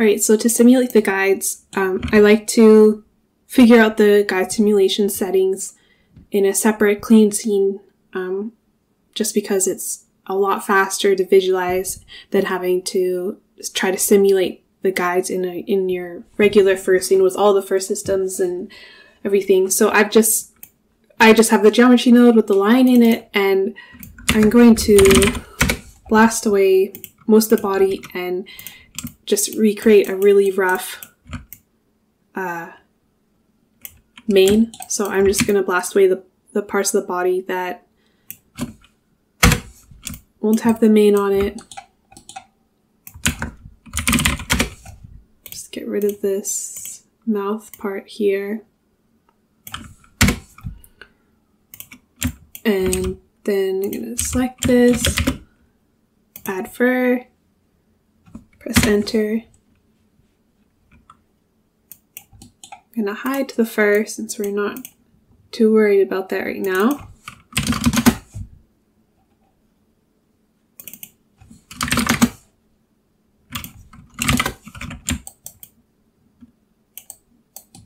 Alright, so to simulate the guides, I like to figure out the guide simulation settings in a separate clean scene, just because it's a lot faster to visualize than having to try to simulate the guides in your regular first scene with all the first systems and everything. So I just have the geometry node with the line in it, and I'm going to blast away most of the body and just recreate a really rough mane. So I'm just going to blast away the parts of the body that won't have the mane on it. Just get rid of this mouth part here. And then I'm going to select this, add fur, press enter. I'm going to hide the fur since we're not too worried about that right now.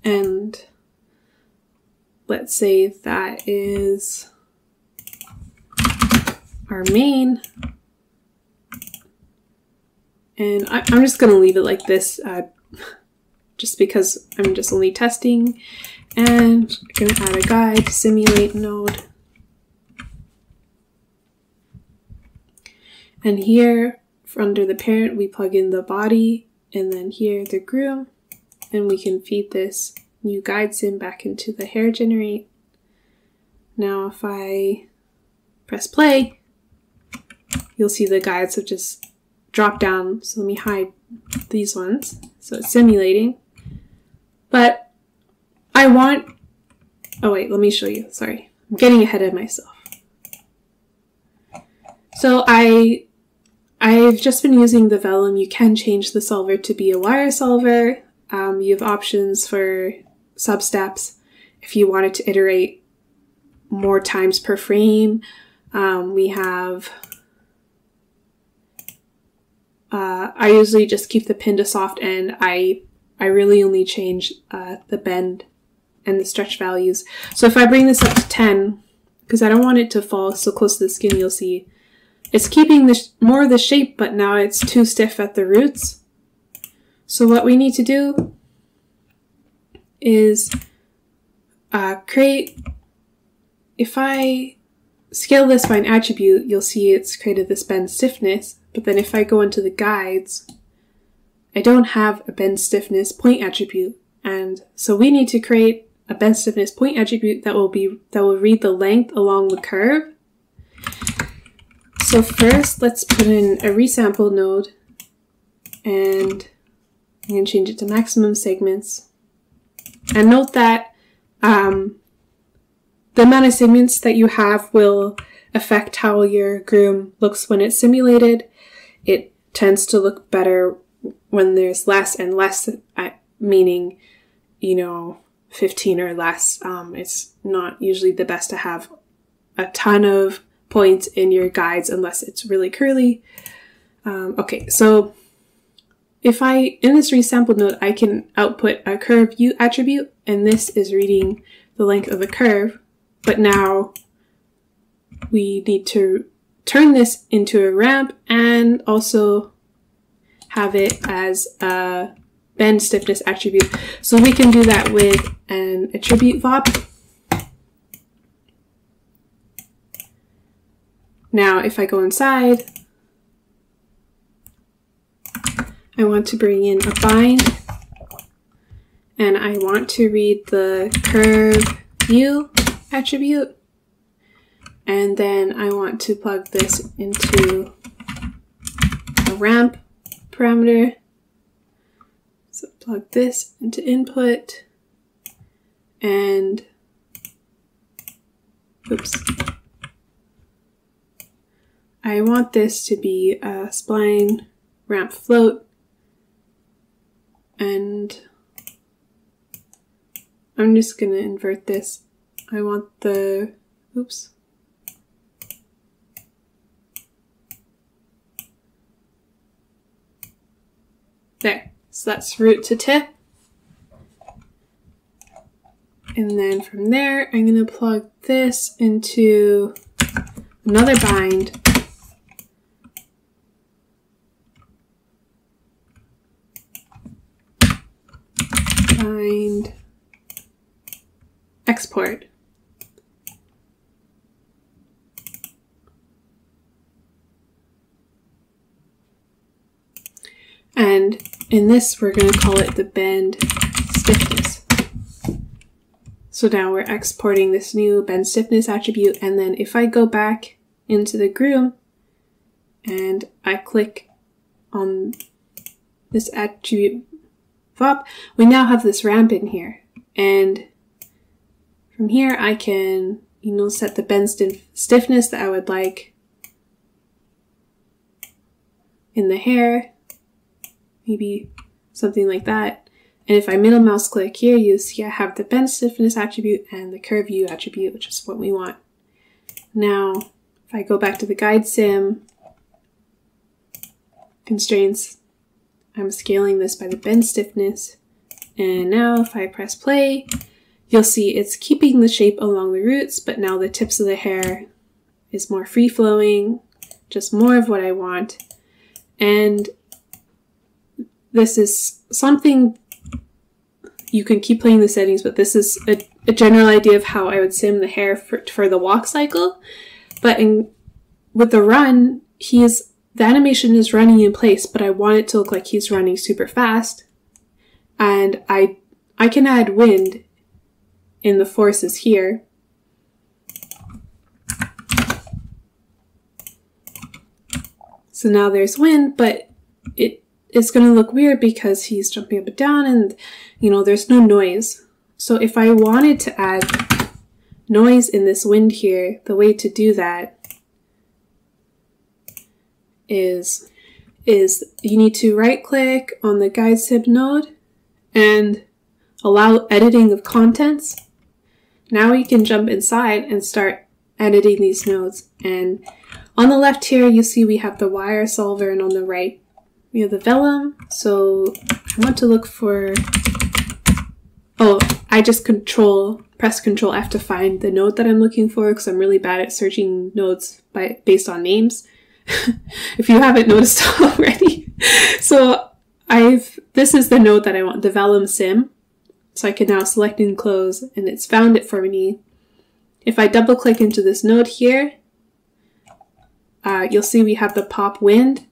And let's say that is our mane. And I'm just going to leave it like this, just because I'm just only testing. And I'm going to add a guide simulate node. And here, under the parent, we plug in the body, and then here the groom. And we can feed this new guide sim back into the hair generate. Now if I press play, you'll see the guides have just dropped down. So let me hide these ones. So it's simulating. But I want, oh wait, let me show you. Sorry, I'm getting ahead of myself. So I've just been using the vellum. You can change the solver to be a wire solver. You have options for sub-steps if you wanted to iterate more times per frame. We have, I usually just keep the pin to soft, and I really only change the bend and the stretch values. So if I bring this up to 10, because I don't want it to fall so close to the skin, you'll see it's keeping more of the shape, but now it's too stiff at the roots. So what we need to do is if I scale this by an attribute, you'll see it's created this bend stiffness, but then if I go into the guides, I don't have a bend stiffness point attribute. And so we need to create a bend stiffness point attribute that will read the length along the curve. So first, let's put in a resample node, and I'm going to change it to maximum segments. And note that the amount of segments that you have will affect how your groom looks when it's simulated. It tends to look better when there's less and less, meaning, 15 or less. It's not usually the best to have a ton of points in your guides unless it's really curly. Okay, so if in this resample node, I can output a curve U attribute, and this is reading the length of the curve, but now we need to turn this into a ramp and also have it as a bend stiffness attribute. So we can do that with an attribute VOP. Now, if I go inside, I want to bring in a bind, and I want to read the curve U attribute, and then I want to plug this into a ramp parameter. So plug this into input, and oops. I want this to be a spline ramp float, and I'm just going to invert this. I want the, oops. There. So that's root to tip. And then from there, I'm going to plug this into another bind. Bind, export. And in this, we're going to call it the bend stiffness. So now we're exporting this new bend stiffness attribute. And then if I go back into the groom and I click on this attribute VOP, we now have this ramp in here. And from here, I can, set the bend stiffness that I would like in the hair. Maybe something like that. And if I middle mouse click here, you see I have the bend stiffness attribute and the curve view attribute, which is what we want. Now, if I go back to the guide sim constraints, I'm scaling this by the bend stiffness. And now if I press play, you'll see it's keeping the shape along the roots, but now the tips of the hair is more free flowing, just more of what I want. And this is something you can keep playing the settings, but this is a general idea of how I would sim the hair for the walk cycle. But with the run, the animation is running in place, but I want it to look like he's running super fast. And I can add wind in the forces here. So now there's wind, but it's going to look weird because he's jumping up and down and, there's no noise. So if I wanted to add noise in this wind here, the way to do that is you need to right click on the guide sim node and allow editing of contents. Now we can jump inside and start editing these nodes. And on the left here, you see we have the wire solver, and on the right, we have the vellum. So I want to look for, I just press Control F to find the node that I'm looking for, because I'm really bad at searching nodes based on names. If you haven't noticed already. So this is the node that I want, the vellum sim. So I can now select and close, and it's found it for me. If I double click into this node here, you'll see we have the pop wind,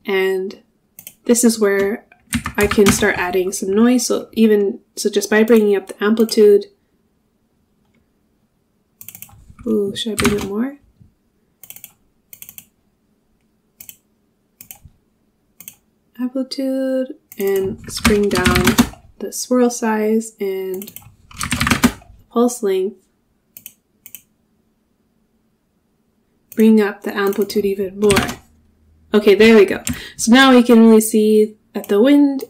and this is where I can start adding some noise. So just by bringing up the amplitude, should I bring it more? Amplitude, and let's bring down the swirl size and the pulse length. Bring up the amplitude even more. Okay, there we go. So now we can really see that the wind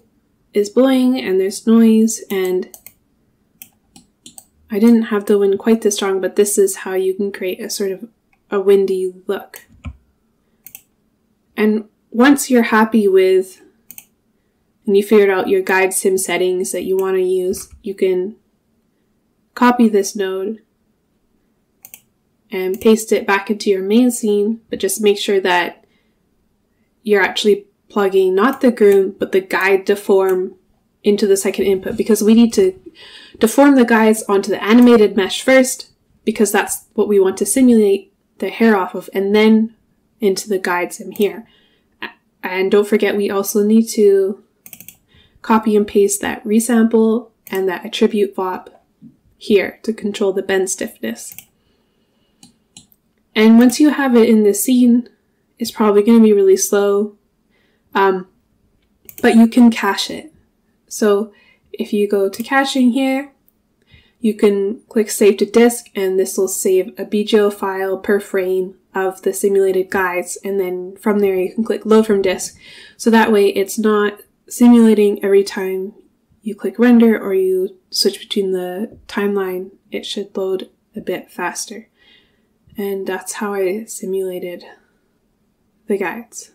is blowing and there's noise, and I didn't have the wind quite this strong, but this is how you can create a sort of a windy look. And once you're happy with, and you figured out your guide sim settings that you want to use, you can copy this node and paste it back into your main scene, but just make sure that you're actually plugging not the groom, but the guide deform into the second input, because we need to deform the guides onto the animated mesh first, because that's what we want to simulate the hair off of, and then into the guide sim here. And don't forget, we also need to copy and paste that resample and that attribute VOP here to control the bend stiffness. And once you have it in the scene, it's probably going to be really slow, but you can cache it. So if you go to caching here, you can click save to disk, and this will save a BGO file per frame of the simulated guides, and then from there you can click load from disk. So that way it's not simulating every time you click render or you switch between the timeline. It should load a bit faster. And that's how I simulated the guides.